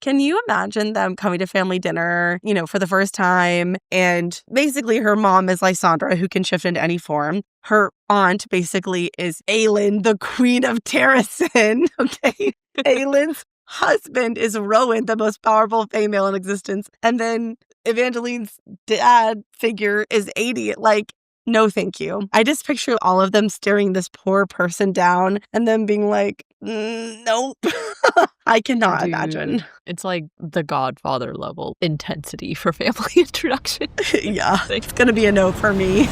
Can you imagine them coming to family dinner, for the first time? And basically her mom is Lysandra, who can shift into any form. Her aunt basically is Aelin, the queen of Terrasen. Okay. Aelin's husband is Rowan, the most powerful female in existence. And then Evangeline's dad figure is 80. No, thank you. I just picture all of them staring this poor person down and then being like, nope. I cannot imagine. It's like the Godfather level intensity for family introduction. Yeah, it's going to be a no for me.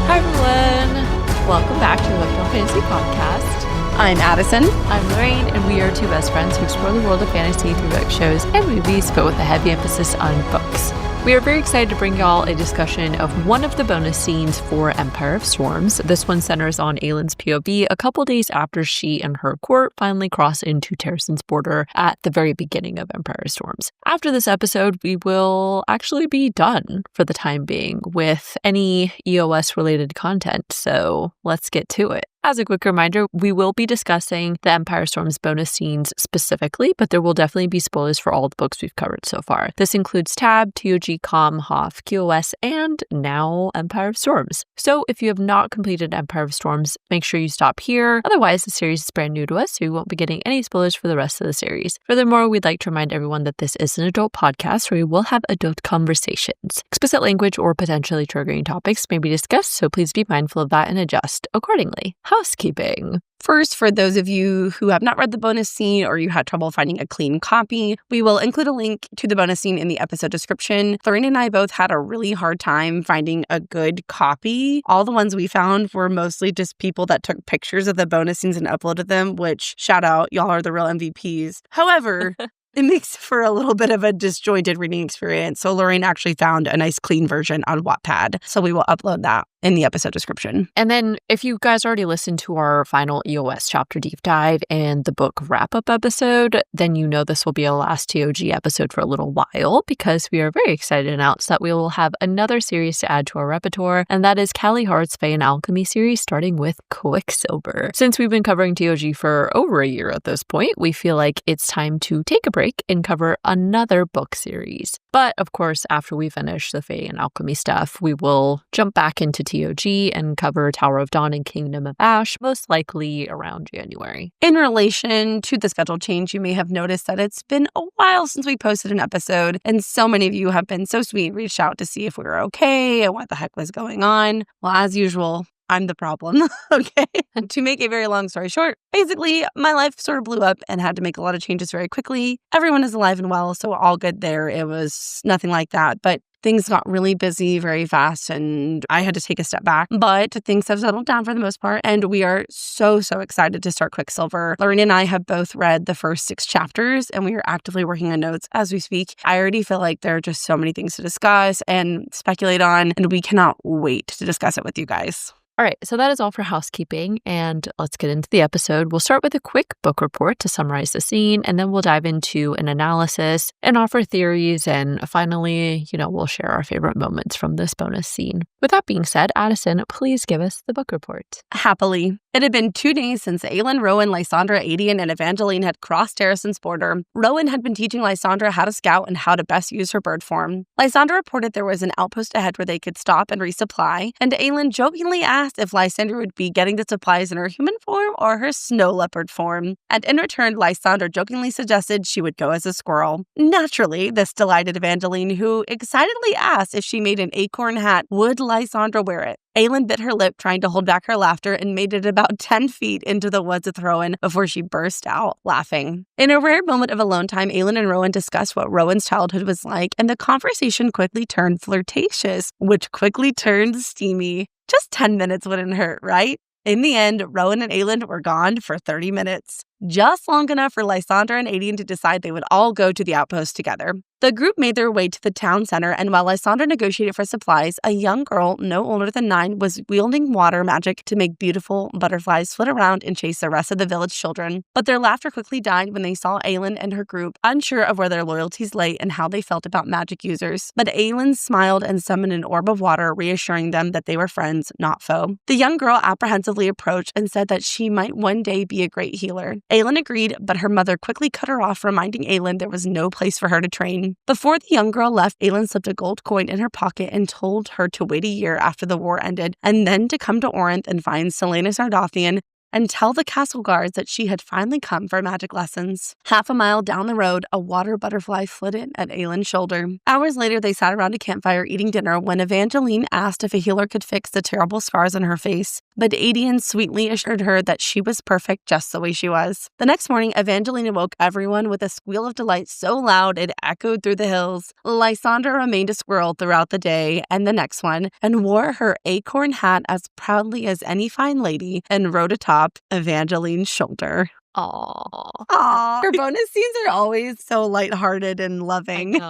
Hi everyone! Welcome back to the Hooked on Fantasy podcast. I'm Addison. I'm Lorraine, and we are two best friends who explore the world of fantasy through book shows and movies, but with a heavy emphasis on books. We are very excited to bring y'all a discussion of one of the bonus scenes for Empire of Storms. This one centers on Aelin's POV a couple days after she and her court finally cross into Terrasen's border at the very beginning of Empire of Storms. After this episode, we will actually be done for the time being with any EOS-related content, so let's get to it. As a quick reminder, we will be discussing the Empire of Storms bonus scenes specifically, but there will definitely be spoilers for all the books we've covered so far. This includes Tab, TOG, Com, Hoth, QOS, and now Empire of Storms. So if you have not completed Empire of Storms, make sure you stop here. Otherwise, the series is brand new to us, so you won't be getting any spoilers for the rest of the series. Furthermore, we'd like to remind everyone that this is an adult podcast where we will have adult conversations. Explicit language or potentially triggering topics may be discussed, so please be mindful of that and adjust accordingly. Housekeeping. First, for those of you who have not read the bonus scene or you had trouble finding a clean copy, we will include a link to the bonus scene in the episode description. Lorraine and I both had a really hard time finding a good copy. All the ones we found were mostly just people that took pictures of the bonus scenes and uploaded them, which, shout out, y'all are the real MVPs. However, it makes for a little bit of a disjointed reading experience. So Lorraine actually found a nice clean version on Wattpad. So we will upload that in the episode description. And then if you guys already listened to our final EOS chapter deep dive and the book wrap-up episode, then you know this will be a last TOG episode for a little while because we are very excited to announce that we will have another series to add to our repertoire, and that is Callie Hart's Fae and Alchemy series starting with Quicksilver. Since we've been covering TOG for over a year at this point, we feel like it's time to take a break and cover another book series. But of course, after we finish the Fae and Alchemy stuff, we will jump back into TOG and cover Tower of Dawn and Kingdom of Ash, most likely around January. In relation to the schedule change, you may have noticed that it's been a while since we posted an episode, and so many of you have been so sweet and reached out to see if we were okay and what the heck was going on. Well, as usual, I'm the problem, okay? And to make a very long story short, basically, my life sort of blew up and had to make a lot of changes very quickly. Everyone is alive and well, so all good there. It was nothing like that, but things got really busy very fast and I had to take a step back. But things have settled down for the most part, and we are so excited to start Quicksilver. Lorraine and I have both read the first 6 chapters, and we are actively working on notes as we speak. I already feel like there are just so many things to discuss and speculate on, and we cannot wait to discuss it with you guys. All right, so that is all for housekeeping, and let's get into the episode. We'll start with a quick book report to summarize the scene, and then we'll dive into an analysis and offer theories, and finally, we'll share our favorite moments from this bonus scene. With that being said, Addison, please give us the book report. Happily. It had been 2 days since Aelin, Rowan, Lysandra, Aelin, and Evangeline had crossed Terrasen's border. Rowan had been teaching Lysandra how to scout and how to best use her bird form. Lysandra reported there was an outpost ahead where they could stop and resupply, and Aelin jokingly asked if Lysandra would be getting the supplies in her human form or her snow leopard form. And in return, Lysandra jokingly suggested she would go as a squirrel. Naturally, this delighted Evangeline, who excitedly asked if she made an acorn hat, would Lysandra wear it? Aelin bit her lip, trying to hold back her laughter, and made it about 10 feet into the woods with Rowan before she burst out laughing. In a rare moment of alone time, Aelin and Rowan discussed what Rowan's childhood was like, and the conversation quickly turned flirtatious, which quickly turned steamy. Just 10 minutes wouldn't hurt, right? In the end, Rowan and Aelin were gone for 30 minutes. just long enough for Lysandra and Aelin to decide they would all go to the outpost together. The group made their way to the town center, and while Lysandra negotiated for supplies, a young girl, no older than 9, was wielding water magic to make beautiful butterflies flit around and chase the rest of the village children. But their laughter quickly died when they saw Aelin and her group, unsure of where their loyalties lay and how they felt about magic users. But Aelin smiled and summoned an orb of water, reassuring them that they were friends, not foe. The young girl apprehensively approached and said that she might one day be a great healer. Aelin agreed, but her mother quickly cut her off, reminding Aelin there was no place for her to train. Before the young girl left, Aelin slipped a gold coin in her pocket and told her to wait a year after the war ended, and then to come to Orinth and find Selena Sardothian and tell the castle guards that she had finally come for magic lessons. Half a mile down the road, a water butterfly flitted at Aelin's shoulder. Hours later, they sat around a campfire eating dinner when Evangeline asked if a healer could fix the terrible scars on her face, but Aedion sweetly assured her that she was perfect just the way she was. The next morning, Evangeline awoke everyone with a squeal of delight so loud it echoed through the hills. Lysandra remained a squirrel throughout the day and the next one, and wore her acorn hat as proudly as any fine lady and rode atop Evangeline's shoulder. Aww. Her bonus scenes are always so lighthearted and loving,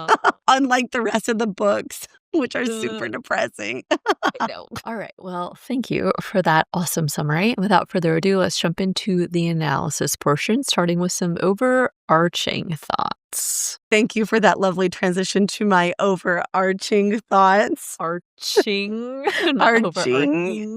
unlike the rest of the books, which are super depressing. I know. All right. Well, thank you for that awesome summary. Without further ado, let's jump into the analysis portion, starting with some overarching thoughts. Thank you for that lovely transition to my overarching thoughts. Arching.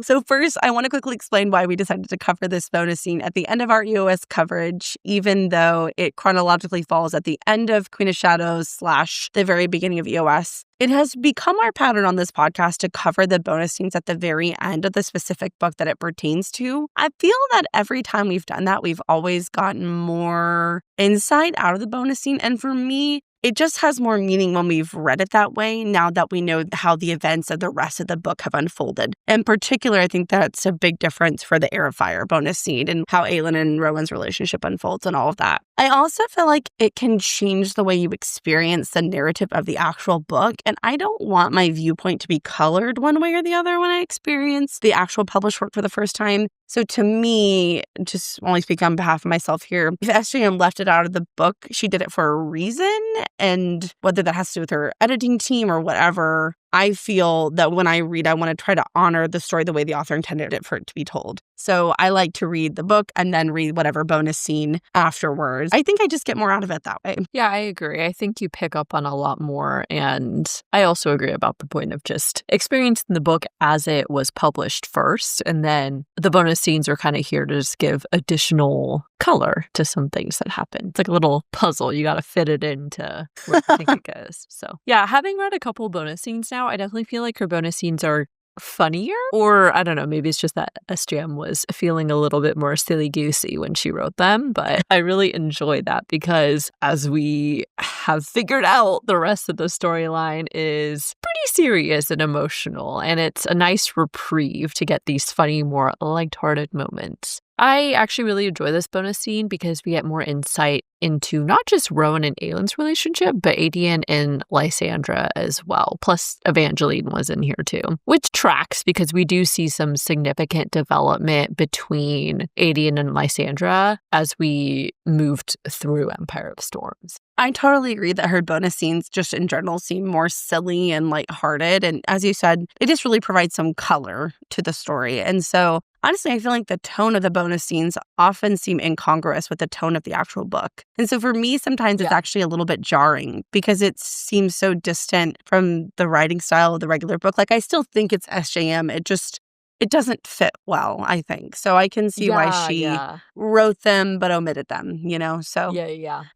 So first, I want to quickly explain why we decided to cover this bonus scene at the end of our EOS coverage, even though it chronologically falls at the end of Queen of Shadows / the very beginning of EOS. It has become our pattern on this podcast to cover the bonus scenes at the very end of the specific book that it pertains to. I feel that every time we've done that, we've always gotten more insight out of the bonus scene. And for me, it just has more meaning when we've read it that way, now that we know how the events of the rest of the book have unfolded. In particular, I think that's a big difference for the Heir of Fire bonus scene and how Aelin and Rowan's relationship unfolds and all of that. I also feel like it can change the way you experience the narrative of the actual book, and I don't want my viewpoint to be colored one way or the other when I experience the actual published work for the first time. So to me, just only speaking on behalf of myself here, if SJM left it out of the book, she did it for a reason. And whether that has to do with her editing team or whatever, I feel that when I read, I want to try to honor the story the way the author intended it for it to be told. So I like to read the book and then read whatever bonus scene afterwards. I think I just get more out of it that way. Yeah, I agree. I think you pick up on a lot more. And I also agree about the point of just experiencing the book as it was published first. And then the bonus scenes are kind of here to just give additional color to some things that happen. It's like a little puzzle. You got to fit it into where you think it goes. So yeah, having read a couple bonus scenes now, I definitely feel like her bonus scenes are funnier, or I don't know, maybe it's just that SJM was feeling a little bit more silly-goosey when she wrote them, but I really enjoy that because as we have figured out, the rest of the storyline is pretty serious and emotional, and it's a nice reprieve to get these funny, more lighthearted moments. I actually really enjoy this bonus scene because we get more insight into not just Rowan and Aelin's relationship, but Aedion and Lysandra as well. Plus, Evangeline was in here too, which tracks because we do see some significant development between Aedion and Lysandra as we moved through Empire of Storms. I totally agree that her bonus scenes just in general seem more silly and lighthearted. And as you said, it just really provides some color to the story. And so honestly, I feel like the tone of the bonus scenes often seem incongruous with the tone of the actual book. And so for me, sometimes it's actually a little bit jarring because it seems so distant from the writing style of the regular book. Like, I still think it's SJM. It doesn't fit well, I think. So I can see why she wrote them but omitted them, you know? So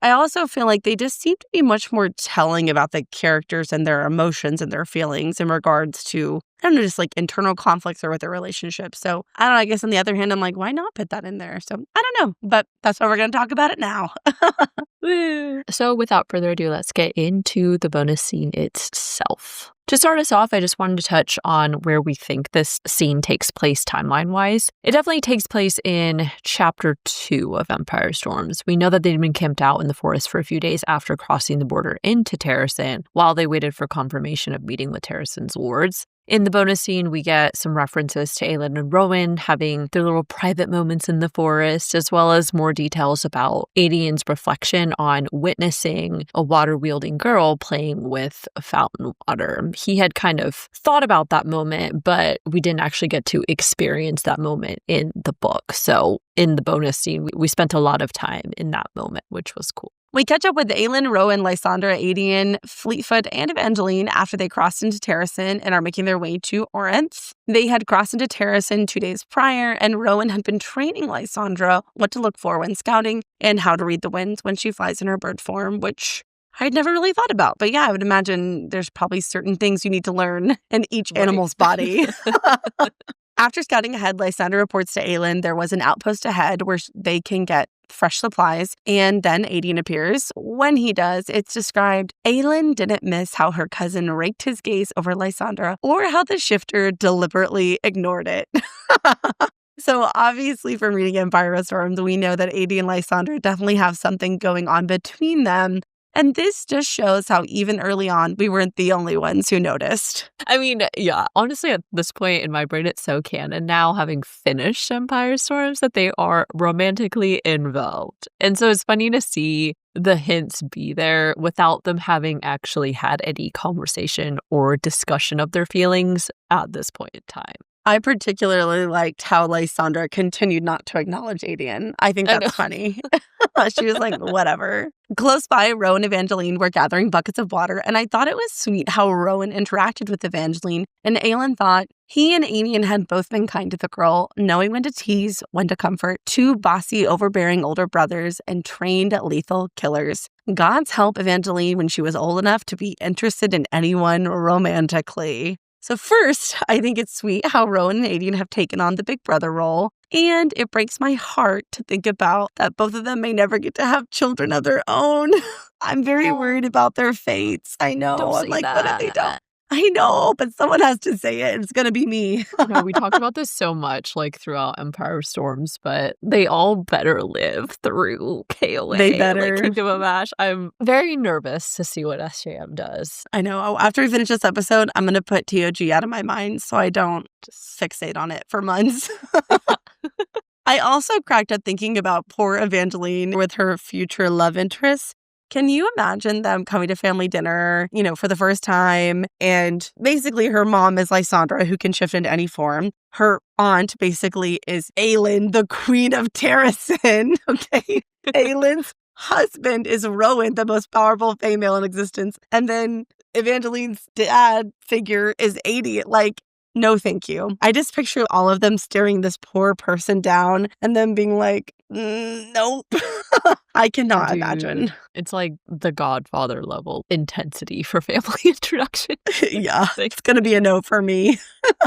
I also feel like they just seem to be much more telling about the characters and their emotions and their feelings in regards to, I don't know, just like internal conflicts or with their relationships. So I don't know, I guess on the other hand, I'm like, why not put that in there? So I don't know, but that's why we're going to talk about it now. So without further ado, let's get into the bonus scene itself. To start us off, I just wanted to touch on where we think this scene takes place timeline-wise. It definitely takes place in Chapter 2 of Empire Storms. We know that they'd been camped out in the forest for a few days after crossing the border into Terrasen while they waited for confirmation of meeting with Terrasen's lords. In the bonus scene, we get some references to Aelin and Rowan having their little private moments in the forest, as well as more details about Aedian's reflection on witnessing a water-wielding girl playing with fountain water. He had kind of thought about that moment, but we didn't actually get to experience that moment in the book. So in the bonus scene, we spent a lot of time in that moment, which was cool. We catch up with Aelin, Rowan, Lysandra, Aedian, Fleetfoot, and Evangeline after they crossed into Terrasen and are making their way to Orinth. They had crossed into Terrasen 2 days prior, and Rowan had been training Lysandra what to look for when scouting and how to read the winds when she flies in her bird form, which I'd never really thought about. But yeah, I would imagine there's probably certain things you need to learn in each animal's body. After scouting ahead, Lysandra reports to Aelin there was an outpost ahead where they can get fresh supplies, and then Aedian appears. When he does, it's described Aelin didn't miss how her cousin raked his gaze over Lysandra or how the shifter deliberately ignored it. So obviously from reading Empire of Storms, we know that Aedian and Lysandra definitely have something going on between them. And this just shows how even early on, we weren't the only ones who noticed. I mean, yeah, honestly, at this point in my brain, it's so canon now, having finished Empire Storms, that they are romantically involved. And so it's funny to see the hints be there without them having actually had any conversation or discussion of their feelings at this point in time. I particularly liked how Lysandra continued not to acknowledge Aedian. I think that's funny. She was like, whatever. Close by, Rowan and Evangeline were gathering buckets of water, and I thought it was sweet how Rowan interacted with Evangeline, and Aelin thought he and Aedian had both been kind to the girl, knowing when to tease, when to comfort, two bossy, overbearing older brothers and trained lethal killers. God's help Evangeline when she was old enough to be interested in anyone romantically. So first, I think it's sweet how Rowan and Aedian have taken on the big brother role, and it breaks my heart to think about that both of them may never get to have children of their own. I'm very worried about their fates. I know. I'm like, what if they don't? I know, but someone has to say it. It's going to be me. No, we talked about this so much, like, throughout Empire of Storms, but they all better live through KOA. They better. Like Kingdom of Ash. I'm very nervous to see what SJM does. I know. After we finish this episode, I'm going to put TOG out of my mind so I don't just fixate on it for months. I also cracked up thinking about poor Evangeline with her future love interests. Can you imagine them coming to family dinner, for the first time? And basically her mom is Lysandra, who can shift into any form. Her aunt basically is Aelin, the queen of Terrasen. Okay. Aelin's husband is Rowan, the most powerful female in existence. And then Evangeline's dad figure is Aedian. Like, no, thank you. I just picture all of them staring this poor person down and then being like, nope. I cannot imagine. It's like the Godfather level intensity for family introduction. Yeah, it's going to be a no for me.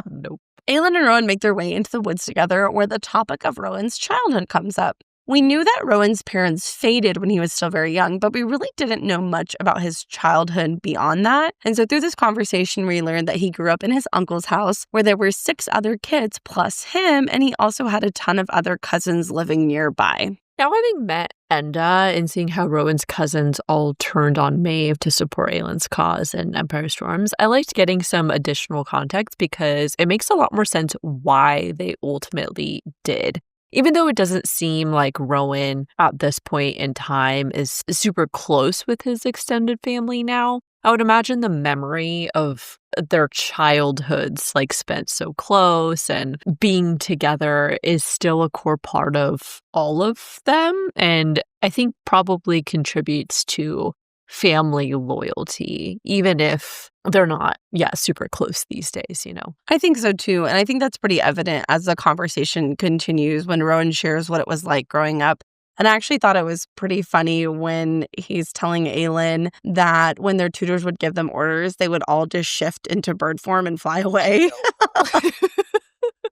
Nope. Aelin and Rowan make their way into the woods together where the topic of Rowan's childhood comes up. We knew that Rowan's parents faded when he was still very young, but we really didn't know much about his childhood beyond that. And so through this conversation, we learned that he grew up in his uncle's house where there were 6 other kids plus him, and he also had a ton of other cousins living nearby. Now, having met Enda and seeing how Rowan's cousins all turned on Maeve to support Aelin's cause in Empire Storms, I liked getting some additional context because it makes a lot more sense why they ultimately did. Even though it doesn't seem like Rowan at this point in time is super close with his extended family now, I would imagine the memory of their childhoods, like spent so close and being together, is still a core part of all of them. And I think probably contributes to family loyalty, even if they're not, super close these days, I think so too. And I think that's pretty evident as the conversation continues when Rowan shares what it was like growing up. And I actually thought it was pretty funny when he's telling Aelin that when their tutors would give them orders, they would all just shift into bird form and fly away.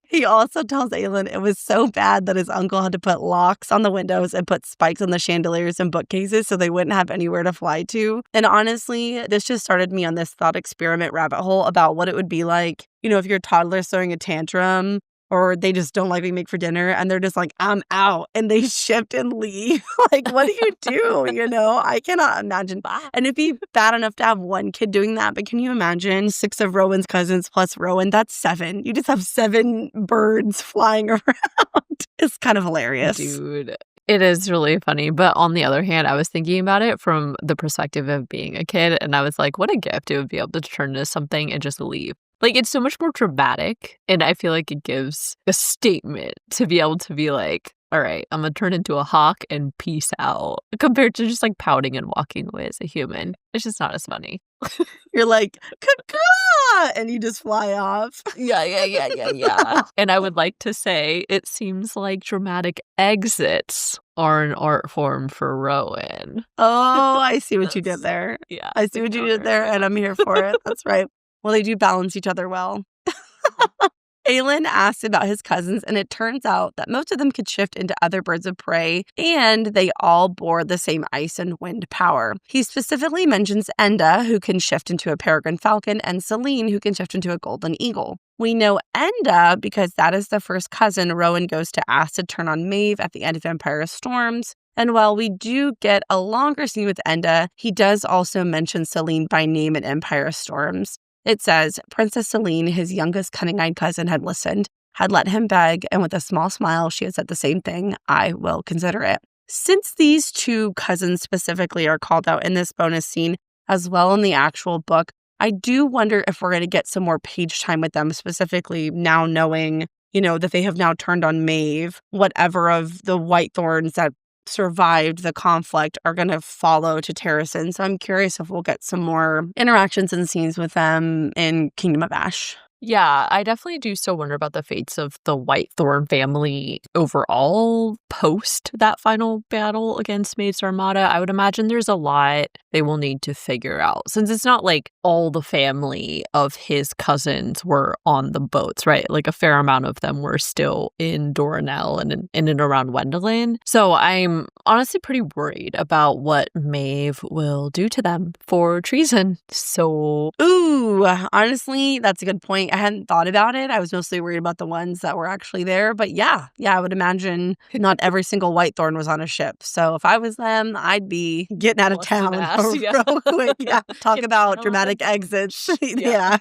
He also tells Aelin it was so bad that his uncle had to put locks on the windows and put spikes on the chandeliers and bookcases so they wouldn't have anywhere to fly to. And honestly, this just started me on this thought experiment rabbit hole about what it would be like, if your toddler's throwing a tantrum or they just don't like being made for dinner and they're just like, I'm out. And they shift and leave. Like, what do you do? You know, I cannot imagine. And it'd be bad enough to have one kid doing that. But can you imagine 6 of Rowan's cousins plus Rowan? That's 7. You just have 7 birds flying around. It's kind of hilarious. Dude. It is really funny. But on the other hand, I was thinking about it from the perspective of being a kid. And I was like, what a gift it would be able to turn into something and just leave. Like, it's so much more dramatic. And I feel like it gives a statement to be able to be like, all right, I'm going to turn into a hawk and peace out, compared to just like pouting and walking away as a human. It's just not as funny. You're like, caw, and you just fly off. Yeah. And I would like to say it seems like dramatic exits are an art form for Rowan. Oh, I see what you did there. Yeah. I see what you did there, and I'm here for it. That's right. Well, they do balance each other well. Aelin asks about his cousins, and it turns out that most of them could shift into other birds of prey, and they all bore the same ice and wind power. He specifically mentions Enda, who can shift into a peregrine falcon, and Selene, who can shift into a golden eagle. We know Enda because that is the first cousin Rowan goes to ask to turn on Maeve at the end of Empire of Storms. And while we do get a longer scene with Enda, he does also mention Selene by name in Empire of Storms. It says, Princess Selene, his youngest cunning-eyed cousin, had listened, had let him beg, and with a small smile, she had said the same thing, I will consider it. Since these 2 cousins specifically are called out in this bonus scene, as well in the actual book, I do wonder if we're going to get some more page time with them, specifically now knowing, you know, that they have now turned on Maeve, whatever of the Whitethorns that survived the conflict are going to follow to Terrasen. So I'm curious if we'll get some more interactions and scenes with them in Kingdom of Ash. Yeah, I definitely do still wonder about the fates of the Whitethorn family overall post that final battle against Maeve's Armada. I would imagine there's a lot they will need to figure out, since it's not like all the family of his cousins were on the boats, right? Like a fair amount of them were still in Doranel and in and around Wendelin. So I'm honestly pretty worried about what Maeve will do to them for treason. So, ooh, honestly, that's a good point. I hadn't thought about it. I was mostly worried about the ones that were actually there. But yeah, I would imagine not every single Whitethorn was on a ship. So if I was them, I'd be getting out of town real quick. Yeah. Talk about dramatic exits. Yeah.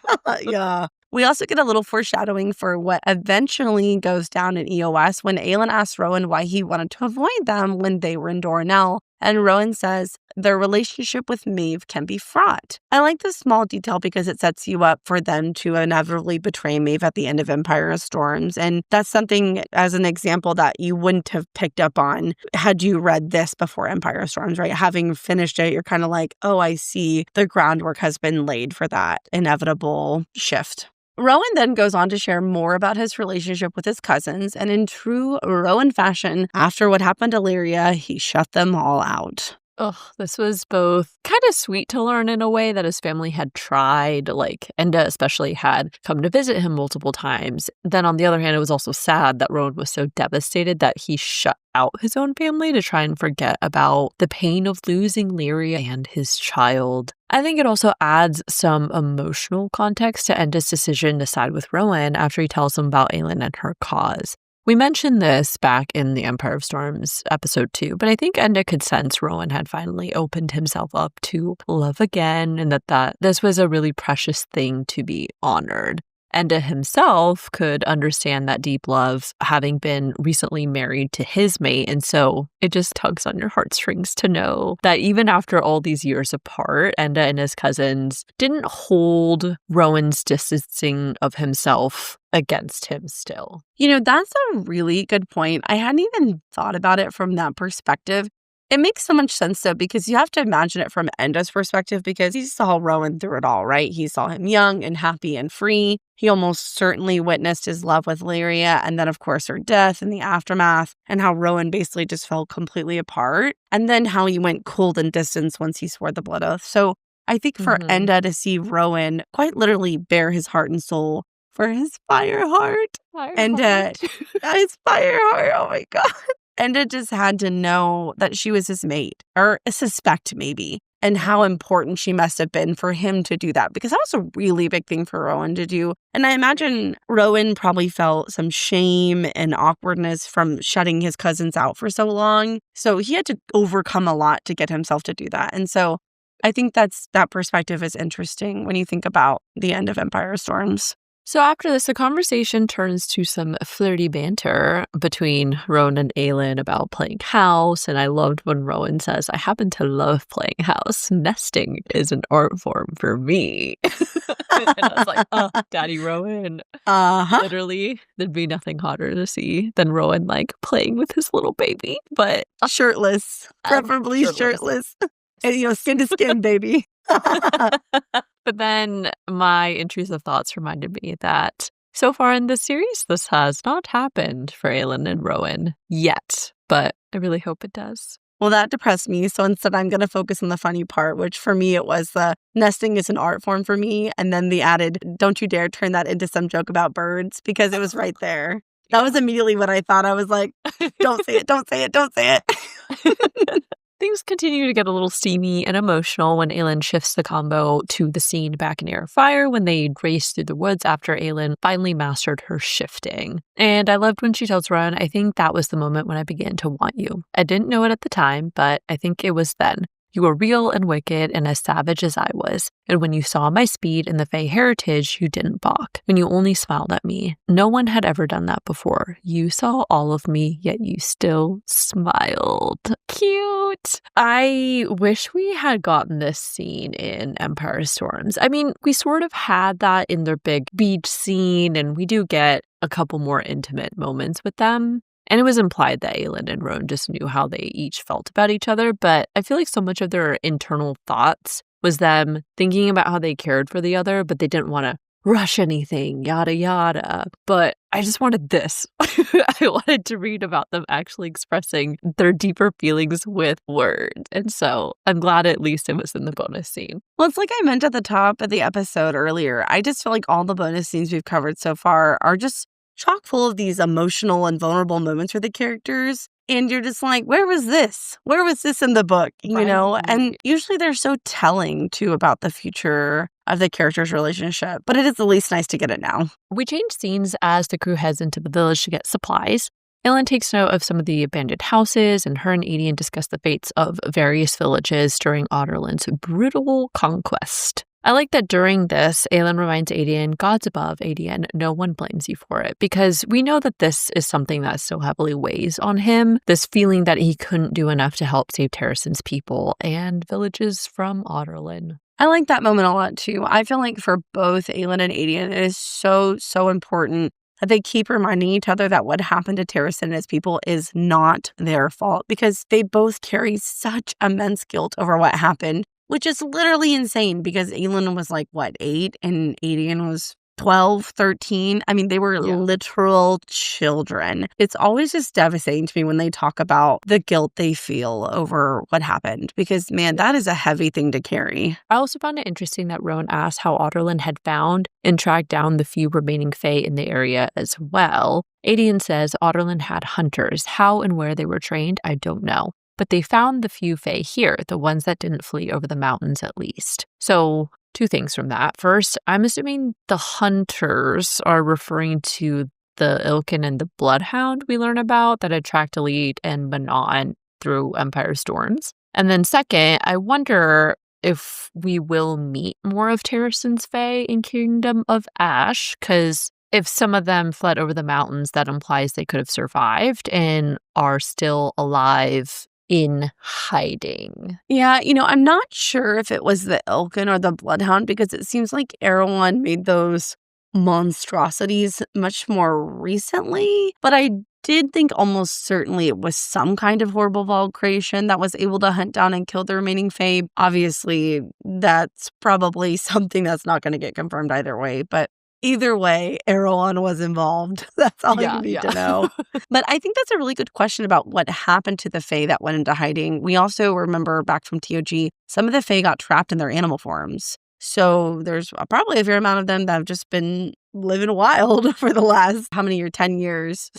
We also get a little foreshadowing for what eventually goes down in EOS when Aelin asks Rowan why he wanted to avoid them when they were in Doranel. And Rowan says their relationship with Maeve can be fraught. I like this small detail because it sets you up for them to inevitably betray Maeve at the end of Empire of Storms. And that's something, as an example, that you wouldn't have picked up on had you read this before Empire of Storms, right? Having finished it, you're kind of like, oh, I see the groundwork has been laid for that inevitable shift. Rowan then goes on to share more about his relationship with his cousins, and in true Rowan fashion, after what happened to Lyria, he shut them all out. Ugh, this was both kind of sweet to learn in a way that his family had tried, like Enda especially had come to visit him multiple times. Then on the other hand, it was also sad that Rowan was so devastated that he shut out his own family to try and forget about the pain of losing Lyria and his child. I think it also adds some emotional context to Enda's decision to side with Rowan after he tells him about Aelin and her cause. We mentioned this back in the Empire of Storms episode 2, but I think Enda could sense Rowan had finally opened himself up to love again, and that this was a really precious thing to be honored. Enda himself could understand that deep love, having been recently married to his mate, and so it just tugs on your heartstrings to know that even after all these years apart, Enda and his cousins didn't hold Rowan's distancing of himself against him still. You know, that's a really good point. I hadn't even thought about it from that perspective. It makes so much sense, though, because you have to imagine it from Enda's perspective, because he saw Rowan through it all, right? He saw him young and happy and free. He almost certainly witnessed his love with Lyria, and then, of course, her death and the aftermath, and how Rowan basically just fell completely apart, and then how he went cold and distant once he swore the blood oath. So I think for Enda to see Rowan quite literally bare his heart and soul for his fire heart, his fire heart, oh my God. Enda just had to know that she was his mate, or suspect maybe. and how important she must have been for him to do that, because that was a really big thing for Rowan to do. And I imagine Rowan probably felt some shame and awkwardness from shutting his cousins out for so long. So he had to overcome a lot to get himself to do that. And so I think that perspective is interesting when you think about the end of Empire Storms. So after this, the conversation turns to some flirty banter between Rowan and Aelin about playing house. And I loved when Rowan says, I happen to love playing house. Nesting is an art form for me. And I was like, oh, Daddy Rowan. Literally, there'd be nothing hotter to see than Rowan playing with his little baby. But shirtless, preferably shirtless. And, skin to skin, baby. But then my intrusive thoughts reminded me that so far in this series, this has not happened for Aelin and Rowan yet, but I really hope it does. Well, that depressed me. So instead, I'm going to focus on the funny part, which for me, it was the nesting is an art form for me. And then the added, don't you dare turn that into some joke about birds, because it was right there. That was immediately what I thought. I was like, don't say it, don't say it, don't say it. Things continue to get a little steamy and emotional when Aelin shifts the combo to the scene back in Heir of Fire when they race through the woods after Aelin finally mastered her shifting. And I loved when she tells Rowan, I think that was the moment when I began to want you. I didn't know it at the time, but I think it was then. You were real and wicked and as savage as I was. And when you saw my speed and the Fae heritage, you didn't balk. When you only smiled at me. No one had ever done that before. You saw all of me, yet you still smiled. Cute. I wish we had gotten this scene in Empire Storms. I mean, we sort of had that in their big beach scene, and we do get a couple more intimate moments with them. And it was implied that Aelin and Rowan just knew how they each felt about each other, but I feel like so much of their internal thoughts was them thinking about how they cared for the other, but they didn't want to rush anything, yada, yada. But I just wanted this. I wanted to read about them actually expressing their deeper feelings with words. And so I'm glad at least it was in the bonus scene. Well, it's like I meant at the top of the episode earlier. I just feel like all the bonus scenes we've covered so far are just chock full of these emotional and vulnerable moments for the characters. And you're just like, where was this? Where was this in the book? You know? And usually they're so telling, too, about the future of the characters' relationship. But it is at least nice to get it now. We change scenes as the crew heads into the village to get supplies. Aelin takes note of some of the abandoned houses, and her and Aedion discuss the fates of various villages during Aderlin's brutal conquest. I like that during this, Aelin reminds Aedion, God's above, Aedion, no one blames you for it. Because we know that this is something that so heavily weighs on him, this feeling that he couldn't do enough to help save Terrasen's people and villages from Aderlin. I like that moment a lot, too. I feel like for both Aelin and Aedion, it is so, so important that they keep reminding each other that what happened to Terrasen and his people is not their fault, because they both carry such immense guilt over what happened. Which is literally insane because Aelin was 8 and Aedion was 12, 13. I mean, they were literal children. It's always just devastating to me when they talk about the guilt they feel over what happened because, man, that is a heavy thing to carry. I also found it interesting that Rowan asked how Aderlin had found and tracked down the few remaining Fae in the area as well. Aedion says Aderlin had hunters. How and where they were trained, I don't know. But they found the few Fae here, the ones that didn't flee over the mountains at least. So, two things from that. First, I'm assuming the hunters are referring to the Ilkin and the Bloodhound we learn about that attract Elite and Manon through Empire Storms. And then second, I wonder if we will meet more of Terrasen's Fae in Kingdom of Ash, because if some of them fled over the mountains, that implies they could have survived and are still alive in hiding. Yeah, I'm not sure if it was the Ilkin or the Bloodhound because it seems like Erewhon made those monstrosities much more recently. But I did think almost certainly it was some kind of horrible Void creation that was able to hunt down and kill the remaining Fae. Obviously, that's probably something that's not going to get confirmed either way. But either way, Erewhon was involved. That's all you need to know. But I think that's a really good question about what happened to the Fae that went into hiding. We also remember back from TOG, some of the Fae got trapped in their animal forms. So there's probably a fair amount of them that have just been living wild for the last, 10 years. 10 years.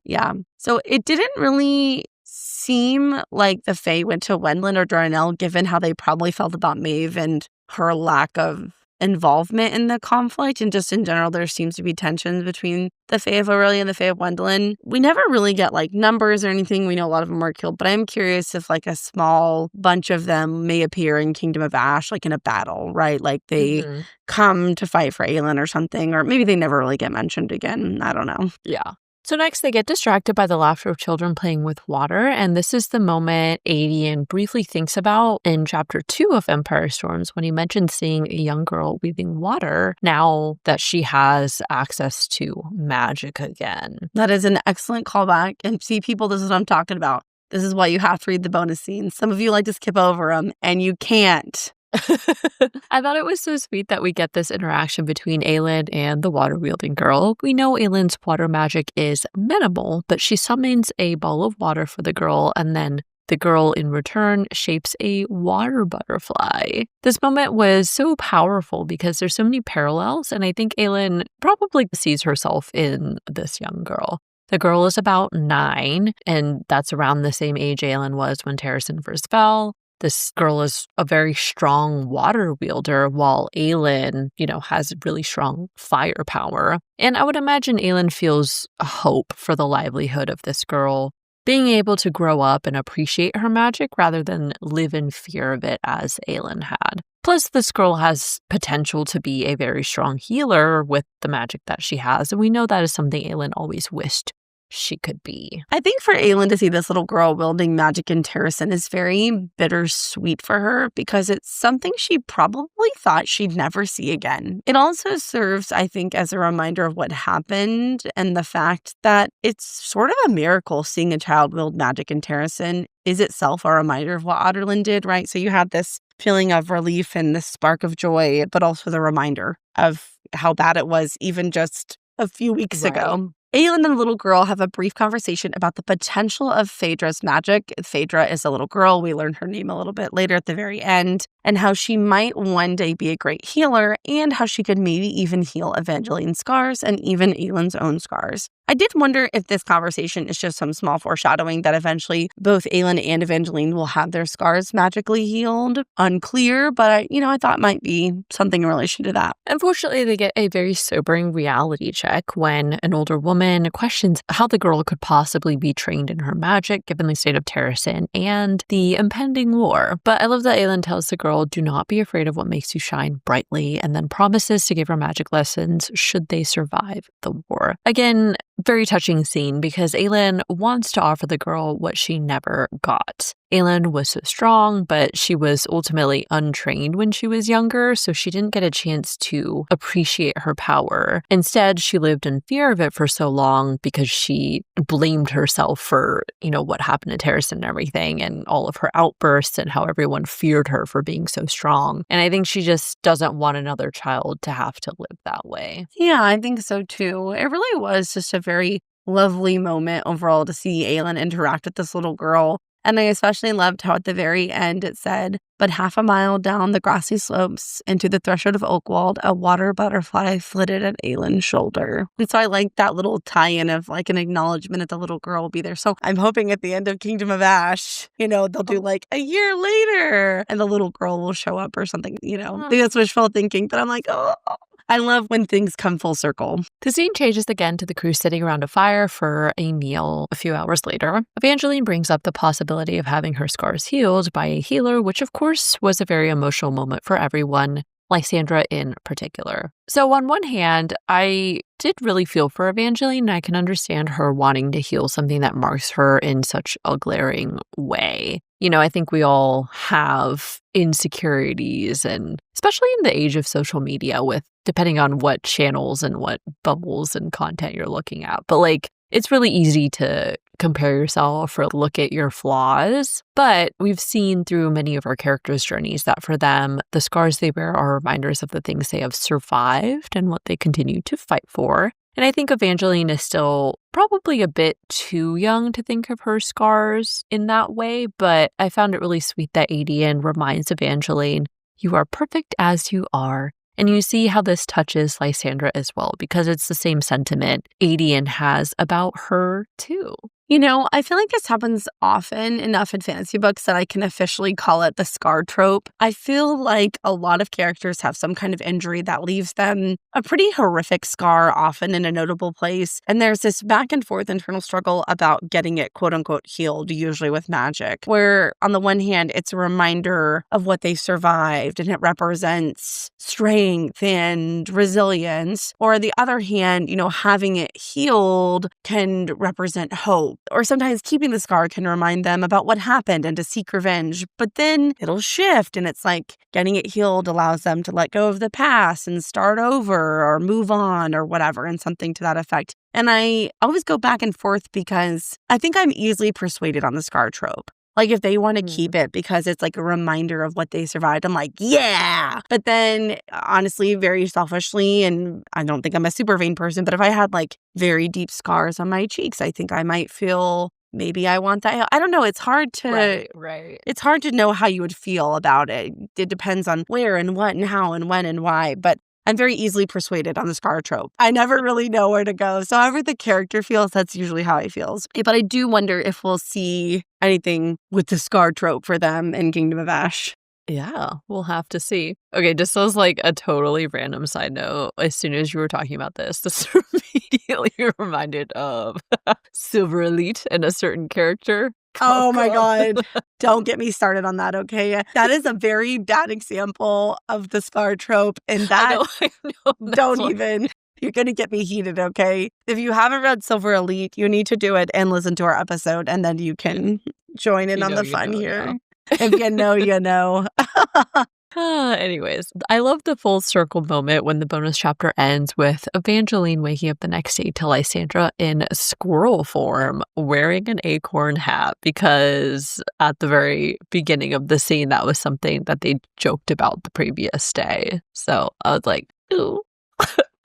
Yeah. So it didn't really seem like the Fae went to Wendland or Darnell, given how they probably felt about Maeve and her lack of involvement in the conflict. And just in general, there seems to be tensions between the Fae of Aurelia and the Fae of Wendland. We never really get like numbers or anything. We know a lot of them were killed, but I'm curious if like a small bunch of them may appear in Kingdom of Ash, like in a battle, right? Like they come to fight for Aelin or something, or maybe they never really get mentioned again. I don't know. Yeah. So next, they get distracted by the laughter of children playing with water, and this is the moment Aelin briefly thinks about in Chapter 2 of Empire Storms when he mentions seeing a young girl weaving water now that she has access to magic again. That is an excellent callback, and see, people, this is what I'm talking about. This is why you have to read the bonus scenes. Some of you like to skip over them, and you can't. I thought it was so sweet that we get this interaction between Aelin and the water-wielding girl. We know Aelin's water magic is minimal, but she summons a ball of water for the girl, and then the girl in return shapes a water butterfly. This moment was so powerful because there's so many parallels, and I think Aelin probably sees herself in this young girl. The girl is about 9, and that's around the same age Aelin was when Terrasen first fell. This girl is a very strong water wielder, while Aelin, has really strong firepower. And I would imagine Aelin feels a hope for the livelihood of this girl, being able to grow up and appreciate her magic rather than live in fear of it as Aelin had. Plus, this girl has potential to be a very strong healer with the magic that she has, and we know that is something Aelin always wished she could be. I think for Aelin to see this little girl wielding magic in Terrasen is very bittersweet for her because it's something she probably thought she'd never see again. It also serves, I think, as a reminder of what happened and the fact that it's sort of a miracle seeing a child wield magic in Terrasen is itself a reminder of what Aderlin did, right? So you have this feeling of relief and this spark of joy, but also the reminder of how bad it was even just a few weeks ago. Aelin and the little girl have a brief conversation about the potential of Phaedra's magic. Phaedra is a little girl. We learn her name a little bit later at the very end, and how she might one day be a great healer and how she could maybe even heal Evangeline's scars and even Aelin's own scars. I did wonder if this conversation is just some small foreshadowing that eventually both Aelin and Evangeline will have their scars magically healed. Unclear, but I thought might be something in relation to that. Unfortunately, they get a very sobering reality check when an older woman questions how the girl could possibly be trained in her magic given the state of Terrasen and the impending war. But I love that Aelin tells the girl, do not be afraid of what makes you shine brightly, and then promises to give her magic lessons should they survive the war. Again, very touching scene because Aelin wants to offer the girl what she never got. Aelin was so strong, but she was ultimately untrained when she was younger, so she didn't get a chance to appreciate her power. Instead, she lived in fear of it for so long because she blamed herself for, what happened to Terrasen and everything, and all of her outbursts and how everyone feared her for being so strong. And I think she just doesn't want another child to have to live that way. Yeah, I think so too. It really was just a very lovely moment overall to see Aelin interact with this little girl. And I especially loved how at the very end it said, but half a mile down the grassy slopes into the threshold of Oakwald, a water butterfly flitted at Aelin's shoulder. And so I like that little tie-in of like an acknowledgement that the little girl will be there. So I'm hoping at the end of Kingdom of Ash, they'll do like a year later and the little girl will show up or something, I think that's wishful thinking, but I'm like, oh, I love when things come full circle. The scene changes again to the crew sitting around a fire for a meal a few hours later. Evangeline brings up the possibility of having her scars healed by a healer, which of course was a very emotional moment for everyone, Lysandra in particular. So on one hand, I did really feel for Evangeline, and I can understand her wanting to heal something that marks her in such a glaring way. I think we all have insecurities, and especially in the age of social media with depending on what channels and what bubbles and content you're looking at. But it's really easy to compare yourself or look at your flaws. But we've seen through many of our characters' journeys that for them, the scars they wear are reminders of the things they have survived and what they continue to fight for. And I think Evangeline is still probably a bit too young to think of her scars in that way, but I found it really sweet that Aedion reminds Evangeline, you are perfect as you are. And you see how this touches Lysandra as well, because it's the same sentiment Aedion has about her too. I feel like this happens often enough in fantasy books that I can officially call it the scar trope. I feel like a lot of characters have some kind of injury that leaves them a pretty horrific scar, often in a notable place. And there's this back and forth internal struggle about getting it, quote unquote, healed, usually with magic, where on the one hand, it's a reminder of what they survived and it represents strength and resilience. Or on the other hand, having it healed can represent hope. Or sometimes keeping the scar can remind them about what happened and to seek revenge. But then it'll shift and it's like getting it healed allows them to let go of the past and start over or move on or whatever, and something to that effect. And I always go back and forth because I think I'm easily persuaded on the scar trope. Like, if they want to keep it because it's like a reminder of what they survived, I'm like, yeah. But then, honestly, very selfishly, and I don't think I'm a super vain person, but if I had like very deep scars on my cheeks, I think I might feel maybe I want that. I don't know. It's hard to Right. It's hard to know how you would feel about it. It depends on where and what and how and when and why. But I'm very easily persuaded on the scar trope. I never really know where to go. So however the character feels, that's usually how he feels. But I do wonder if we'll see anything with the scar trope for them in Kingdom of Ash. Yeah, we'll have to see. Okay, just as like a totally random side note, as soon as you were talking about this immediately reminded of Silver Elite and a certain character. Oh my God. Don't get me started on that, okay? That is a very bad example of the scar trope. And that, I know. don't even, you're going to get me heated, okay? If you haven't read Silver Elite, you need to do it and listen to our episode, and then you can join in on the fun here. If you know, you know. Anyways, I love the full circle moment when the bonus chapter ends with Evangeline waking up the next day to Lysandra in squirrel form wearing an acorn hat, because at the very beginning of the scene, that was something that they joked about the previous day. So I was like, ooh,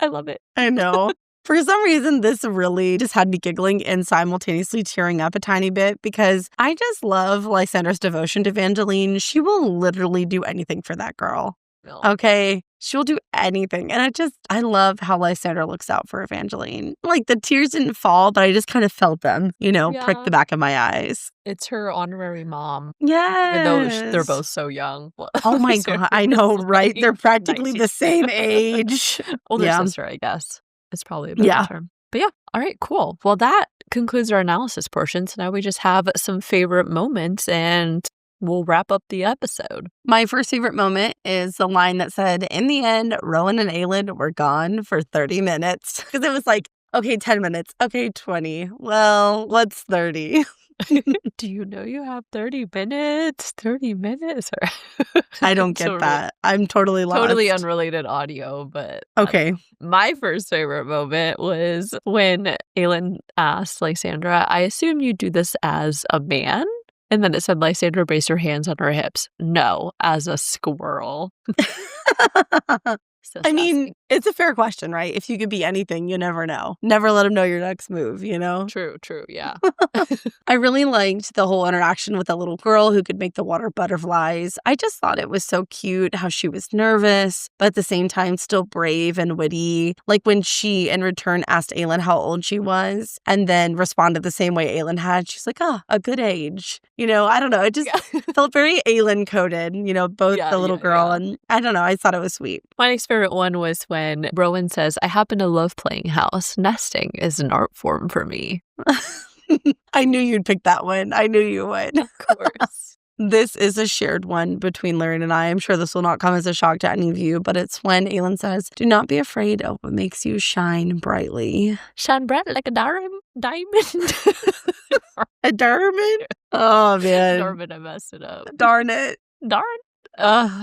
I love it. I know. For some reason, this really just had me giggling and simultaneously tearing up a tiny bit because I just love Lysandra's devotion to Evangeline. She will literally do anything for that girl. No. Okay? She'll do anything. And I love how Lysandra looks out for Evangeline. Like, the tears didn't fall, but I just kind of felt them, prick the back of my eyes. It's her honorary mom. Yes. Even though they're both so young. Oh my God. I know, right? They're practically 19. the same age. Older sister, I guess. It's probably a better term. But yeah, all right, cool. Well, that concludes our analysis portion. So now we just have some favorite moments and we'll wrap up the episode. My first favorite moment is the line that said, in the end, Rowan and Aelin were gone for 30 minutes. Because it was like, okay, 10 minutes. Okay, 20. Well, what's 30? Do you know you have 30 minutes? 30 minutes? I don't get that. I'm totally lost. Totally unrelated audio, but... Okay. My first favorite moment was when Aelin asked Lysandra, I assume you do this as a man? And then it said, Lysandra braced her hands on her hips. No, as a squirrel. I mean, it's a fair question, right? If you could be anything, you never know. Never let them know your next move, True, yeah. I really liked the whole interaction with the little girl who could make the water butterflies. I just thought it was so cute how she was nervous, but at the same time still brave and witty. Like when she, in return, asked Aelin how old she was and then responded the same way Aelin had. She's like, a good age. I don't know. It just felt very Aelin-coded, both the little girl and I don't know. I thought it was sweet. My next favorite one was when Rowan says, I happen to love playing house. Nesting is an art form for me. I knew you'd pick that one. I knew you would. Of course. This is a shared one between Lauren and I. I'm sure this will not come as a shock to any of you, but it's when Aelin says, do not be afraid of what makes you shine brightly. Shine bright like a diamond? A diamond? Oh, man. Darn, I messed it up. Darn it. Darn.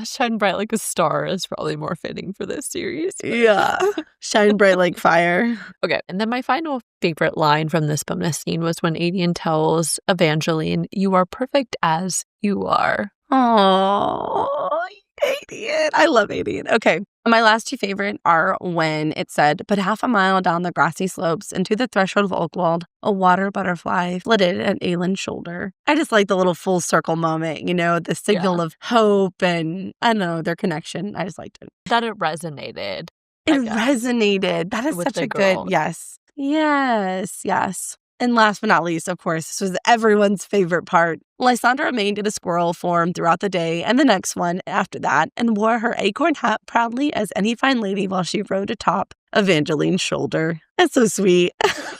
Shine bright like a star is probably more fitting for this series. Yeah. Shine bright like fire. Okay. And then my final favorite line from this bonus scene was when Aelin tells Evangeline, you are perfect as you are. Oh, Aelin. I love Aelin. Okay. My last two favorite are when it said, but half a mile down the grassy slopes into the threshold of Oakwald, a water butterfly flitted at Aelin's shoulder. I just like the little full circle moment, the signal of hope and, I don't know, their connection. I just liked it. That it resonated. It resonated. That is such a good, yes. And And last but not least, of course, this was everyone's favorite part. Lysandra remained in a squirrel form throughout the day and the next one after that, and wore her acorn hat proudly as any fine lady while she rode atop Evangeline's shoulder. That's so sweet.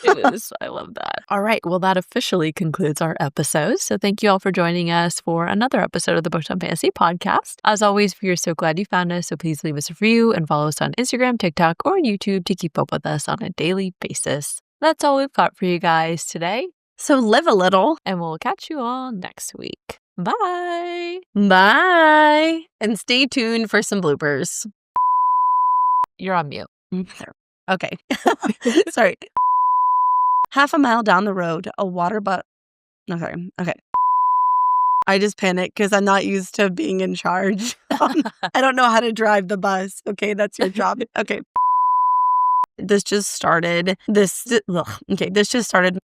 It is. I love that. All right. Well, that officially concludes our episode. So thank you all for joining us for another episode of the Booked on Fantasy podcast. As always, we are so glad you found us. So please leave us a review and follow us on Instagram, TikTok, or YouTube to keep up with us on a daily basis. That's all we've got for you guys today. So live a little. And we'll catch you all next week. Bye. Bye. And stay tuned for some bloopers. You're on mute. Okay. Sorry. Half a mile down the road, a water butt. No, sorry. Okay. I just panicked because I'm not used to being in charge. I don't know how to drive the bus. Okay, that's your job. Okay. This just started. This just started.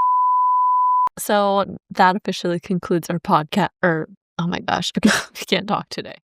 So that officially concludes our podcast. Oh my gosh, I can't talk today.